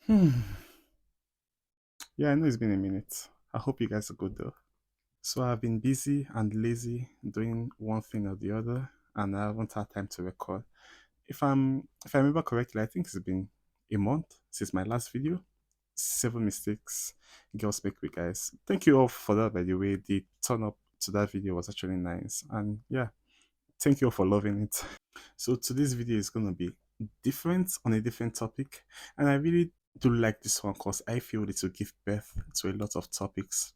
Hmm. Yeah, I know it's been a minute. I hope you guys are good though. So I've been busy and lazy doing one thing or the other, and I haven't had time to record. If I remember correctly, I think it's been a month since my last video. 7 mistakes girls make with guys. Thank you all for that, by the way. The turn up to that video was actually nice, and yeah, thank you all for loving it. So today's video is gonna be different on a different topic, and I really do like this one because I feel it will give birth to a lot of topics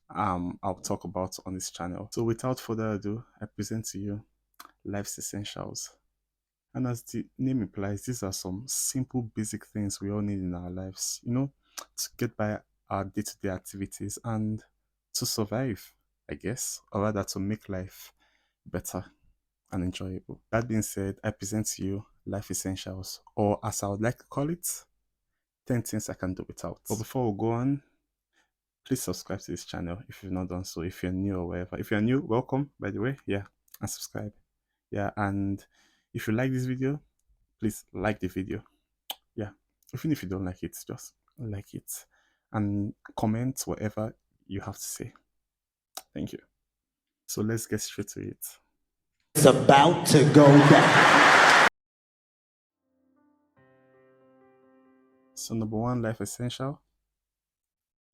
I'll talk about on this channel. So without further ado, I present to you life's essentials. And as the name implies, these are some simple basic things we all need in our lives, to get by our day-to-day activities and to survive, I guess, or rather to make life better and enjoyable. That being said, I present to you life essentials, or as I would like to call it, 10 things I can do without. But before we go on, please subscribe to this channel if you've not done so, if you're new or whatever. If you're new, welcome, by the way, yeah, and subscribe. Yeah, and if you like this video, please like the video. Yeah, even if you don't like it, just like it and comment whatever you have to say. Thank you. So let's get straight to it. It's about to go down. So number one life essential,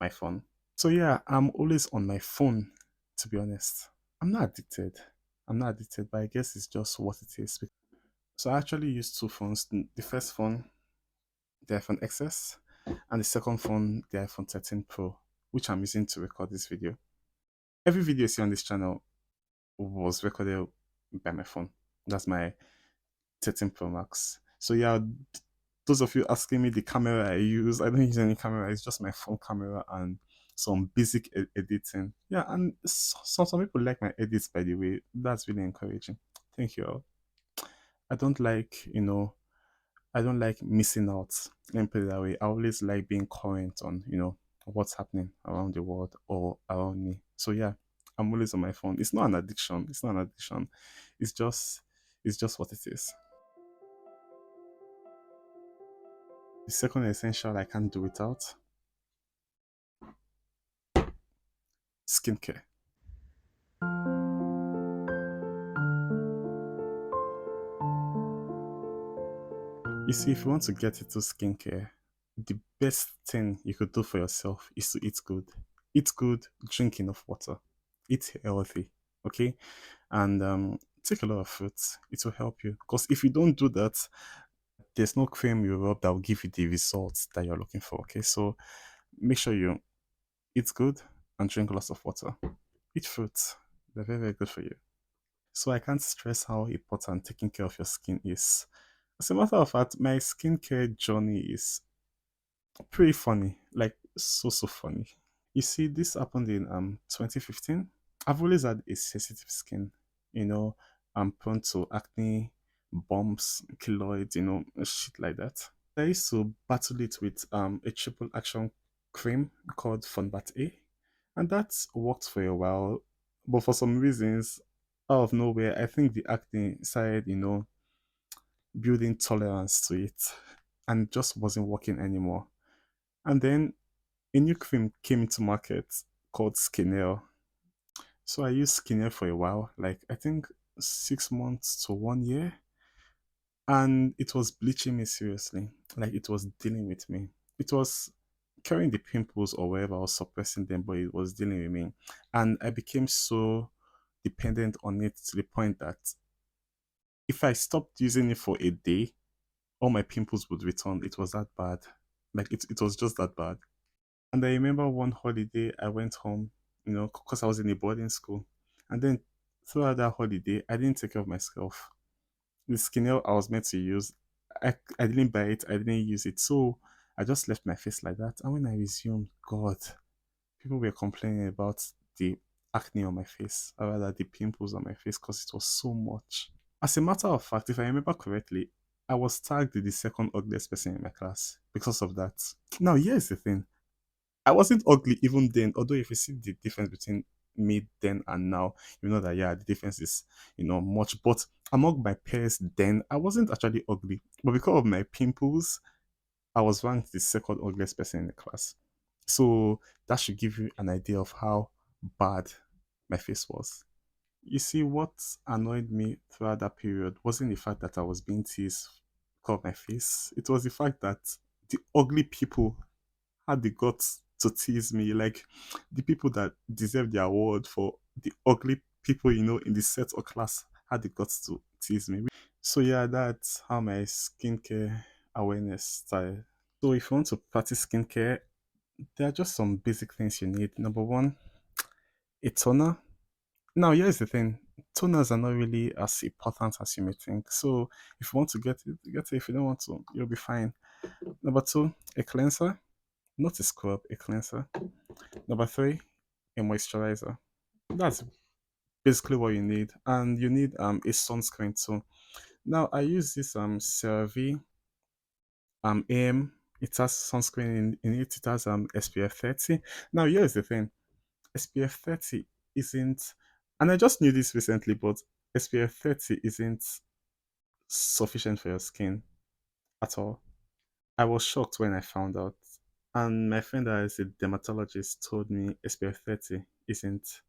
my phone. So yeah, I'm always on my phone, to be honest. I'm not addicted. I'm not addicted, but I guess it's just what it is. So I actually use two phones. The first phone, the iPhone XS, and the second phone, the iPhone 13 Pro, which I'm using to record this video. Every video you see on this channel was recorded by my phone. That's my 13 Pro Max. So yeah, those of you asking me the camera I use, I don't use any camera. It's just my phone camera and some basic editing. Yeah, and some people like my edits, by the way. That's really encouraging. Thank you all. I don't like, I don't like missing out. Let me put it that way. I always like being current on, what's happening around the world or around me. So yeah, I'm always on my phone. It's not an addiction. It's not an addiction. It's just, it's just what it is. The second essential I can't do without, skincare. You see, if you want to get into skincare, the best thing you could do for yourself is to eat good. Eat good, drink enough water, eat healthy, okay? And take a lot of fruits. It will help you. Because if you don't do that, there's no cream you rub that will give you the results that you're looking for, okay? So make sure you eat good and drink lots of water. Eat fruits. They're very, very good for you. So I can't stress how important taking care of your skin is. As a matter of fact, my skincare journey is pretty funny. Like so funny. You see, this happened in 2015. I've always had a sensitive skin. You know, I'm prone to acne, bumps, keloids, shit like that. I used to battle it with a triple action cream called Funbat A, and that worked for a while. But for some reasons, out of nowhere, I think the acne started, building tolerance to it, and just wasn't working anymore. And then a new cream came into market called Skinel. So I used Skinel for a while, like I think 6 months to 1 year, and it was bleaching me seriously. Like it was dealing with me. It was carrying the pimples or whatever, or suppressing them, but it was dealing with me. And I became so dependent on it to the point that if I stopped using it for a day, all my pimples would return. It was that bad. Like it was just that bad. And I remember one holiday I went home, because I was in a boarding school. And then throughout that holiday, I didn't take care of myself. The skin I was meant to use, I didn't buy it, I didn't use it. So I just left my face like that. And when I resumed, God, people were complaining about the acne on my face, or rather the pimples on my face, because it was so much. As a matter of fact, if I remember correctly, I was tagged the second ugliest person in my class because of that. Now, here's the thing. I wasn't ugly even then, although if you see the difference between me then and now, you know that yeah, the difference is much. But among my peers then, I wasn't actually ugly. But because of my pimples, I was ranked the second ugliest person in the class. So that should give you an idea of how bad my face was. You see, what annoyed me throughout that period wasn't the fact that I was being teased because of my face. It was the fact that the ugly people had the guts to tease me. Like the people that deserve the award for the ugly people, in the set or class had the guts to tease me. So yeah, that's how my skincare awareness started. So if you want to practice skincare, there are just some basic things you need. Number one, a toner. Now, here's the thing. Toners are not really as important as you may think. So if you want to get it, get it. If you don't want to, you'll be fine. Number two, a cleanser. Not a scrub, a cleanser. Number three, a moisturizer. That's basically what you need. And you need a sunscreen too. Now I use this CeraVe AM. It has sunscreen in it. It has SPF 30. Now here's the thing. SPF 30 isn't, and I just knew this recently, but SPF 30 isn't sufficient for your skin at all. I was shocked when I found out. And my friend that is a dermatologist told me SPF 30 isn't,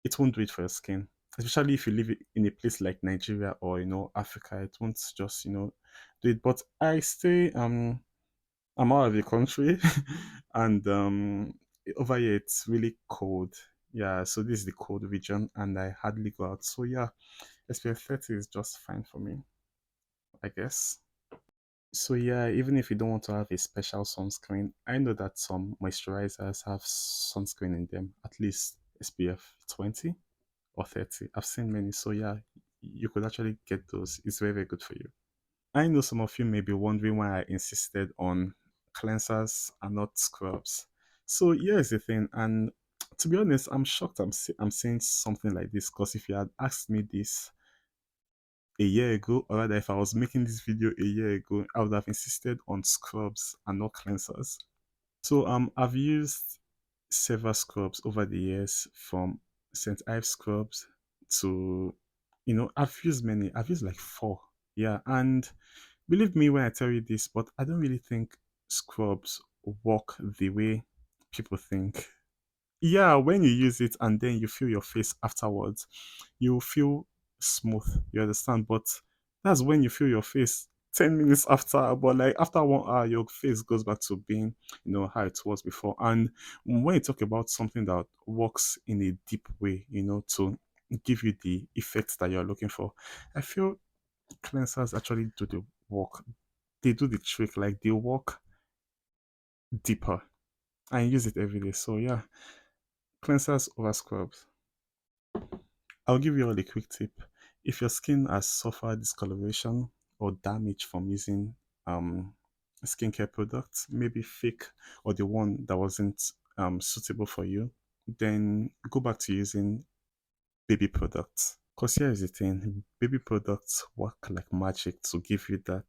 it won't do it for your skin. Especially if you live in a place like Nigeria or Africa, it won't just do it. But I'm out of the country and over here it's really cold. Yeah, so this is the cold region and I hardly go out. So yeah, SPF 30 is just fine for me, I guess. So yeah, even if you don't want to have a special sunscreen, I know that some moisturizers have sunscreen in them, at least SPF 20 or 30. I've seen many, so yeah, you could actually get those. It's very, very good for you. I know some of you may be wondering why I insisted on cleansers and not scrubs. So here's the thing, and to be honest, I'm shocked I'm saying something like this because if you had asked me this a year ago, or rather, if I was making this video a year ago, I would have insisted on scrubs and not cleansers. So I've used several scrubs over the years, from St. Ives scrubs to I've used many. I've used like four. Yeah, and believe me when I tell you this, but I don't really think scrubs work the way people think. Yeah, when you use it and then you feel your face afterwards, you feel smooth. You understand? But that's when you feel your face 10 minutes after, but like after 1 hour, your face goes back to being, how it was before. And when you talk about something that works in a deep way, to give you the effects that you're looking for, I feel cleansers actually do the work. They do the trick, like they work deeper. I use it every day. So yeah, cleansers over scrubs. I'll give you all a quick tip. If your skin has suffered discoloration or damage from using skincare products, maybe fake or the one that wasn't suitable for you, then go back to using baby products. Because here is the thing, baby products work like magic to give you that,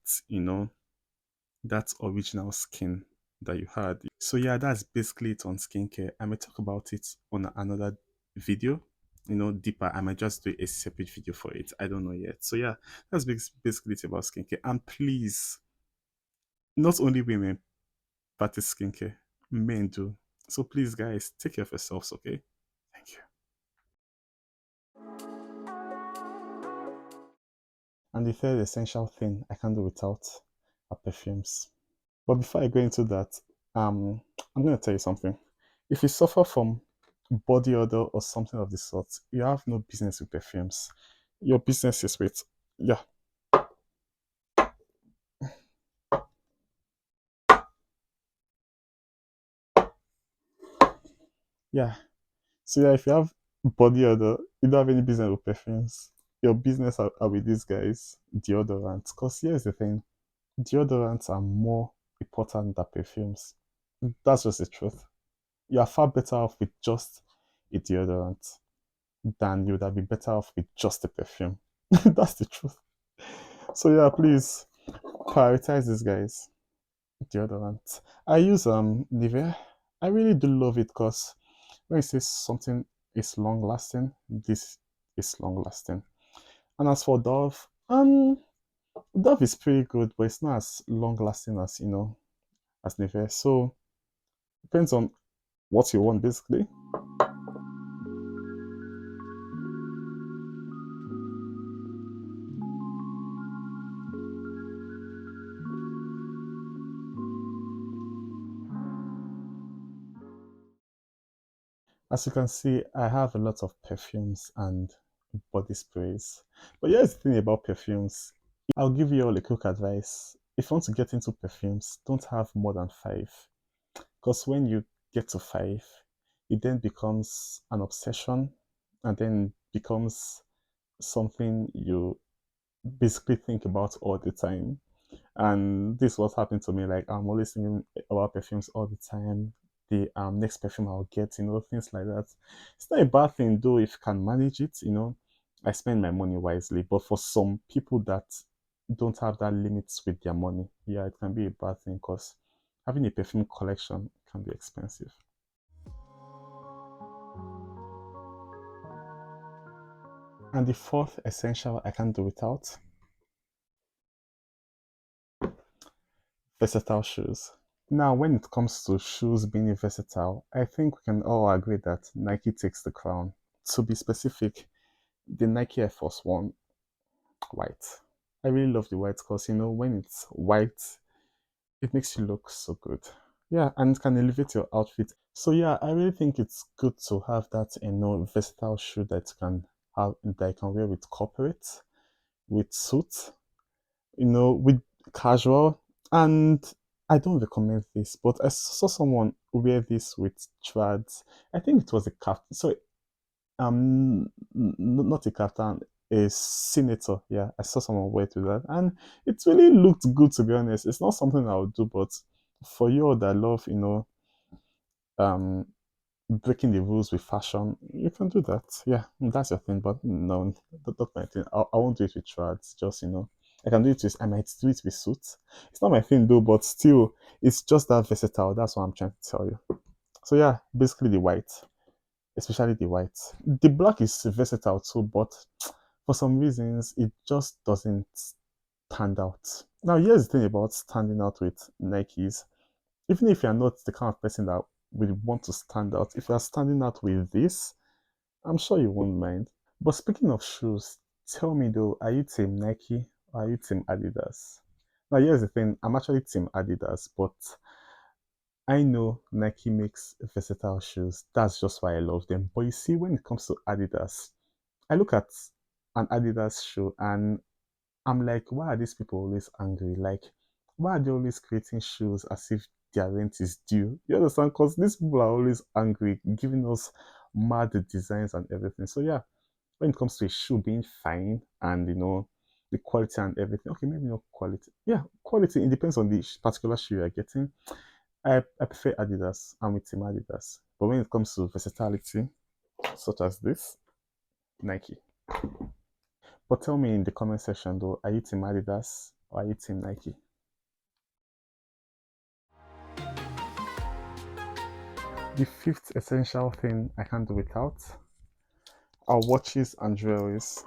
that original skin that you had. So yeah, that's basically it on skincare. I may talk about it on another video, deeper. I might just do a separate video for it. I don't know yet. So yeah, that's basically it about skincare. And please, not only women practice skincare, men do. So please, guys, take care of yourselves, okay? Thank you. And the third essential thing I can't do without are perfumes. But before I go into that, I'm going to tell you something. If you suffer from body odor or something of the sort, you have no business with perfumes. Your business is with, yeah, yeah. So yeah, if you have body odor, you don't have any business with perfumes. Your business are with these guys, deodorants. Because here's the thing, deodorants are more important than perfumes. That's just the truth. You are far better off with just a deodorant than you would have been better off with just a perfume. That's the truth. So yeah, please prioritize these guys. Deodorant. I use Nivea. I really do love it because when it says something is long lasting, this is long lasting. And as for Dove, Dove is pretty good, but it's not as long lasting as as Nivea. So depends on what you want basically. As you can see, I have a lot of perfumes and body sprays. But here's the thing about perfumes. I'll give you all a quick advice. If you want to get into perfumes, don't have more than five. Because when you get to five, it then becomes an obsession and then becomes something you basically think about all the time. And this was happening to me. Like I'm always thinking about perfumes all the time. The next perfume I'll get, things like that. It's not a bad thing though if you can manage it. I spend my money wisely. But for some people that don't have that limits with their money, yeah, it can be a bad thing because having a perfume collection can be expensive. And the fourth essential I can't do without, versatile shoes. Now, when it comes to shoes being versatile, I think we can all agree that Nike takes the crown. To be specific, the Nike Air Force One white. I really love the white because when it's white, it makes you look so good. Yeah, and it can elevate your outfit. So yeah, I really think it's good to have that versatile shoe that you can wear with corporate, with suit, with casual. And I don't recommend this, but I saw someone wear this with trads. I think it was a captain. So not a captain, a senator. Yeah, I saw someone wear to that, and it really looked good. To be honest, it's not something I would do, but for you that love, um, breaking the rules with fashion, you can do that. Yeah, that's your thing. But no, not my thing. I won't do it with trads. Just I can do it with. I might do it with suits. It's not my thing though, but still, it's just that versatile. That's what I'm trying to tell you. So yeah, basically the white, especially the white. The black is versatile too, but for some reasons it just doesn't stand out. Now here's the thing about standing out with Nikes. Even if you're not the kind of person that would want to stand out, if you're standing out with this, I'm sure you won't mind. But speaking of shoes, tell me though, are you team Nike or are you team Adidas? Now here's the thing, I'm actually team Adidas, but I know Nike makes versatile shoes. That's just why I love them. But you see, when it comes to Adidas, I look at an Adidas shoe and I'm like, why are these people always angry? Like, why are they always creating shoes as if their rent is due? You understand? Because these people are always angry, giving us mad designs and everything. So yeah, when it comes to a shoe being fine and the quality and everything, okay, maybe not quality. Yeah, quality. It depends on the particular shoe you're getting. I prefer Adidas. I'm with Team Adidas. But when it comes to versatility, such as this, Nike. But tell me in the comment section though, are you Team Adidas or are you Team Nike? The fifth essential thing I can't do without are watches and jewelries.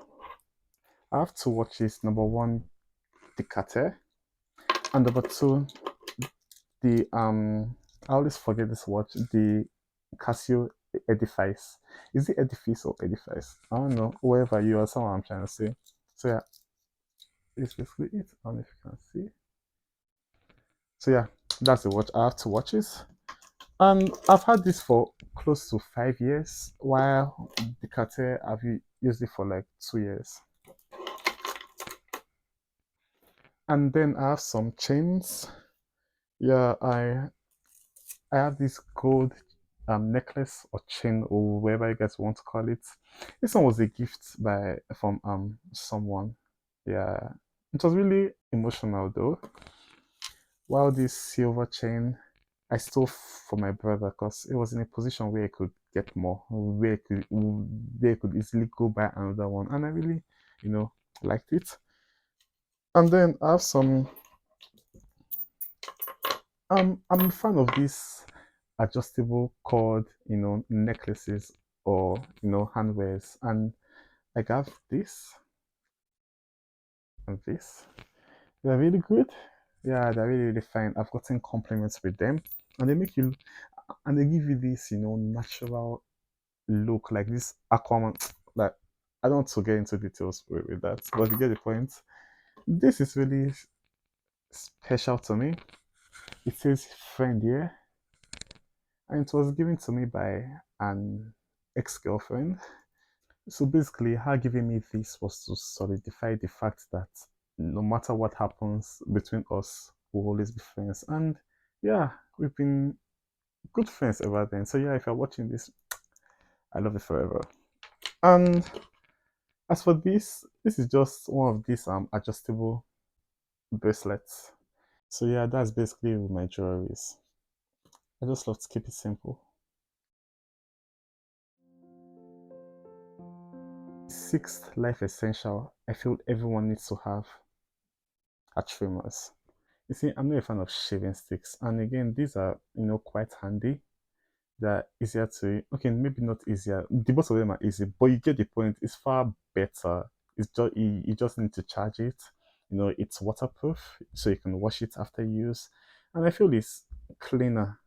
I have two watches. Number one, the Cartier, and number two, the I always forget this watch, the Casio Edifice. Is it Edifice or Edifice? I don't know. Whoever you are, someone I'm trying to say. So yeah, it's basically it. I don't know if you can see. So yeah, that's the watch. I have two watches. And I've had this for close to 5 years, while the Cartier used it for like 2 years. And then I have some chains. Yeah, I have this gold necklace or chain or whatever you guys want to call it. This one was a gift by from someone. Yeah, it was really emotional though. While this silver chain I stole for my brother because it was in a position where I could get more, where I could easily go buy another one, and I really, you know, liked it. And then I have some. I'm a fan of these adjustable cord, necklaces or handwears, and I have this and this. They're really good. Yeah, they're really, really fine. I've gotten compliments with them, and they make you, and they give you this, natural look, like this Aquaman. Like, I don't want to get into details with that, but you get the point. This is really special to me. It says friend here, and it was given to me by an ex-girlfriend. So basically, her giving me this was to solidify the fact that no matter what happens between us, we'll always be friends. And yeah, we've been good friends ever then. So yeah, if you're watching this, I love you forever. And as for this is just one of these adjustable bracelets. So yeah, that's basically my jewelries. I just love to keep it simple. Sixth life essential I feel everyone needs to have are trimmers. You see, I'm not a fan of shaving sticks, and again, these are quite handy. They're easier to okay, maybe not easier. The both of them are easy, but you get the point. It's far better. It's just you just need to charge it. It's waterproof, so you can wash it after use, and I feel it's cleaner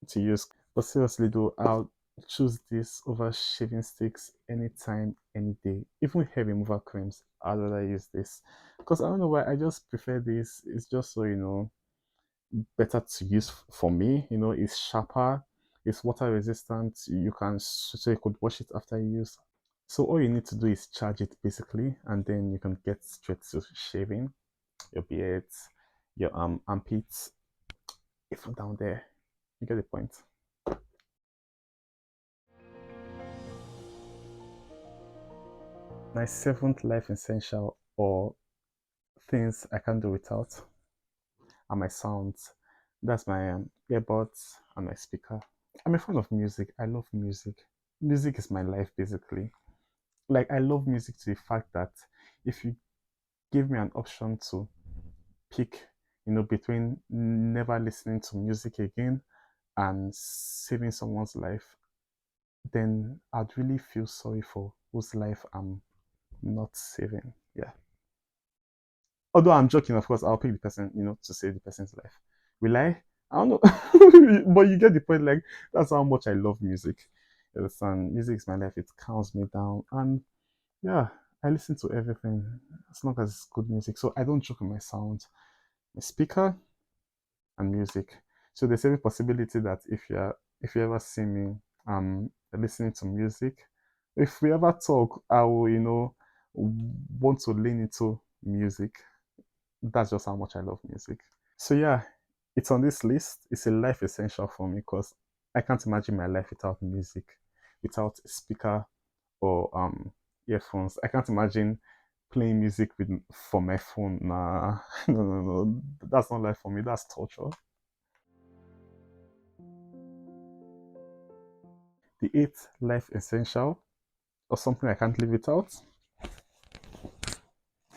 to use. But seriously though, I'll choose this over shaving sticks anytime, any day. Even hair removal creams, I'd rather use this. Because I don't know why, I just prefer this. It's just so, better to use for me. It's sharper, it's water resistant. You can, so you could wash it after use. So all you need to do is charge it basically, and then you can get straight to shaving your beard, your armpits, even down there. You get the point. My seventh life essential or things I can't do without are my sounds. That's my earbuds and my speaker. I'm a fan of music. I love music. Music is my life basically. Like I love music to the fact that if you give me an option to pick, between never listening to music again and saving someone's life, then I'd really feel sorry for whose life I'm not saving. Yeah. Although I'm joking, of course, I'll pick the person, to save the person's life. Will I? I don't know. But you get the point. Like, that's how much I love music. You understand? Music is my life. It calms me down. And yeah, I listen to everything as long as it's good music. So I don't joke with my sound, my speaker, and music. So there's every possibility that if you ever see me listening to music, if we ever talk, I will, want to lean into music. That's just how much I love music. So yeah, it's on this list. It's a life essential for me because I can't imagine my life without music, without a speaker or earphones. I can't imagine playing music with for my phone. Nah, no, no, no. That's not life for me. That's torture. The eighth life essential or something I can't live without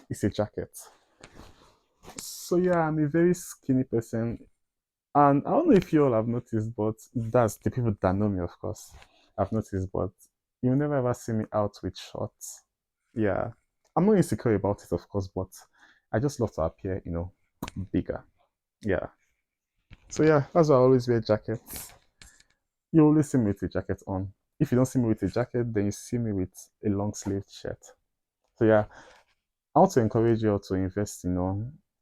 is a jacket. So yeah, I'm a very skinny person. And I don't know if you all have noticed, but that's the people that know me, of course. I've noticed, but you never ever see me out with shorts. Yeah. I'm not insecure about it, of course, but I just love to appear, bigger. Yeah. So yeah, that's why I always wear jackets. You always see me with a jacket on. If you don't see me with a jacket, then you see me with a long sleeved shirt. So yeah, I want to encourage you all to invest,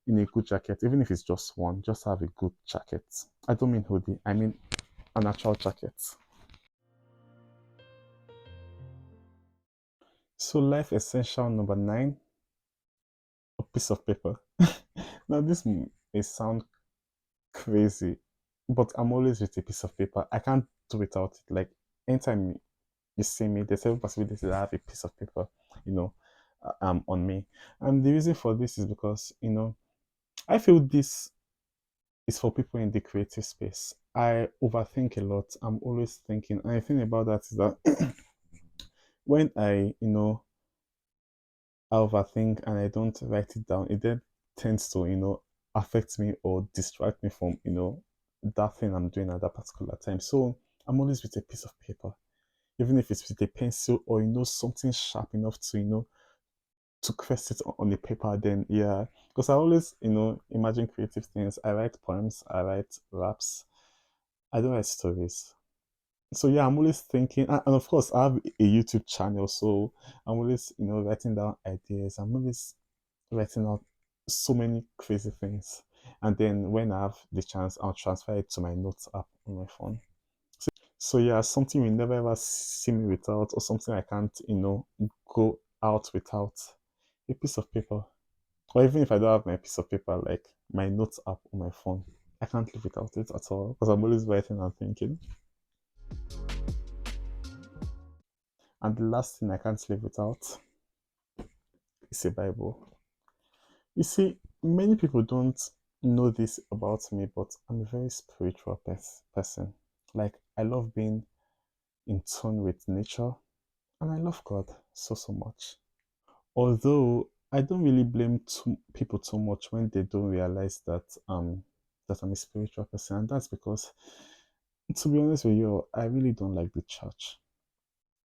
in a good jacket, even if it's just one. Just have a good jacket. I don't mean hoodie. I mean a natural jacket. So life essential number nine, a piece of paper. Now this may sound crazy, but I'm always with a piece of paper. I can't do without it. Like anytime you see me, there's every possibility that I have a piece of paper, you know, on me. And the reason for this is because I feel this is for people in the creative space. I overthink a lot. I'm always thinking. And the thing about that is that when I overthink and I don't write it down, it then tends to, affect me or distract me from, that thing I'm doing at that particular time. So I'm always with a piece of paper, even if it's with a pencil or, something sharp enough to, to crest it on a paper, then yeah, because I always, imagine creative things. I write poems, I write raps, I don't write stories. So yeah, I'm always thinking, and of course, I have a YouTube channel, so I'm always, writing down ideas. I'm always writing out so many crazy things, and then when I have the chance, I'll transfer it to my notes app on my phone. So yeah, something you never ever see me without, or something I can't, go out without, a piece of paper. Or even if I don't have my piece of paper, like my notes app on my phone, I can't live without it at all because I'm always writing and thinking. And the last thing I can't live without is a Bible. You see, many people don't know this about me, but I'm a very spiritual person. Like, I love being in tune with nature, and I love God so, so much. Although I don't really blame people too much when they don't realize that I'm a spiritual person, and that's because, to be honest with you, I really don't like the church.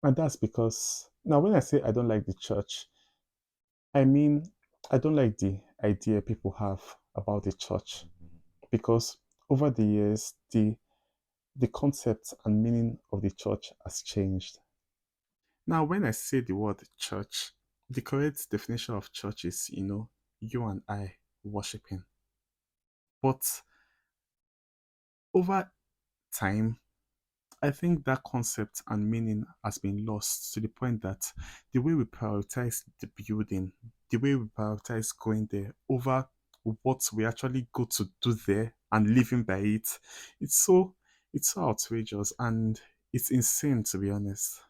And that's because, now when I say I don't like the church, I mean I don't like the idea people have about the church, because over the years the concept and meaning of the church has changed. Now, when I say the word church, the correct definition of church is, you and I worshiping. But over time, I think that concept and meaning has been lost to the point that the way we prioritize the building, the way we prioritize going there over what we actually go to do there and living by it, it's so it's so outrageous and it's insane, to be honest.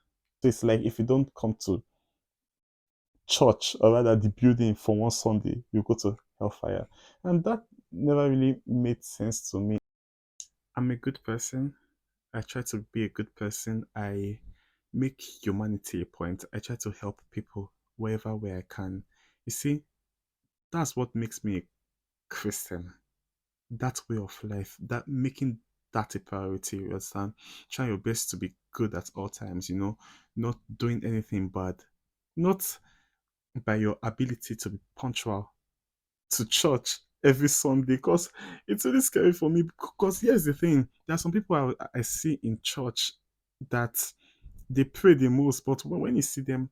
So it's like if you don't come to church, or rather the building, for one Sunday, you go to hellfire. And that never really made sense to me. I'm a good person. I try to be a good person. I make humanity a point. I try to help people wherever where I can. You see, that's what makes me a Christian. That way of life, that making that a priority, you understand? Try your best to be good at all times, not doing anything bad. Not by your ability to be punctual to church every Sunday, because it's really scary for me. Because here's the thing: there are some people I see in church that they pray the most, but when you see them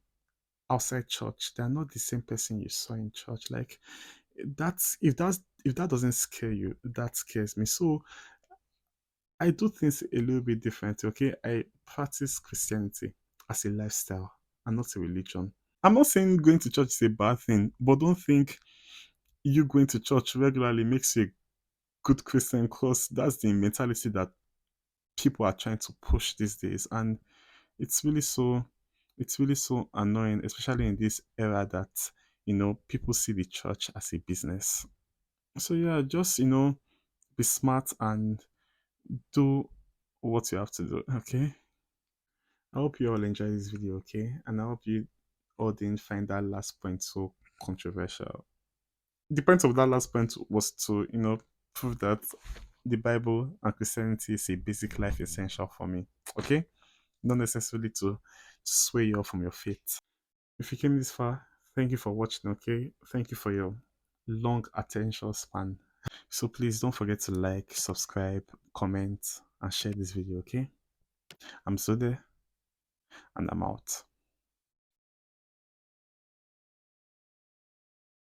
outside church, they're not the same person you saw in church. Like if that doesn't scare you, that scares me. So I do things a little bit different. Okay, I practice Christianity as a lifestyle and not a religion. I'm not saying going to church is a bad thing, but don't think you going to church regularly makes you a good Christian, because that's the mentality that people are trying to push these days. And it's really so it's really so annoying, especially in this era that people see the church as a business. So yeah, just be smart and do what you have to do. Okay, I hope you all enjoy this video. Okay, and I hope you all didn't find that last point so controversial. The point of that last point was to prove that the Bible and Christianity is a basic life essential for me. Okay, not necessarily to sway you off from your faith. If you came this far, thank you for watching. Okay, thank you for your long attention span. So please don't forget to like, subscribe, comment, and share this video. Okay, I'm Sude, and I'm out.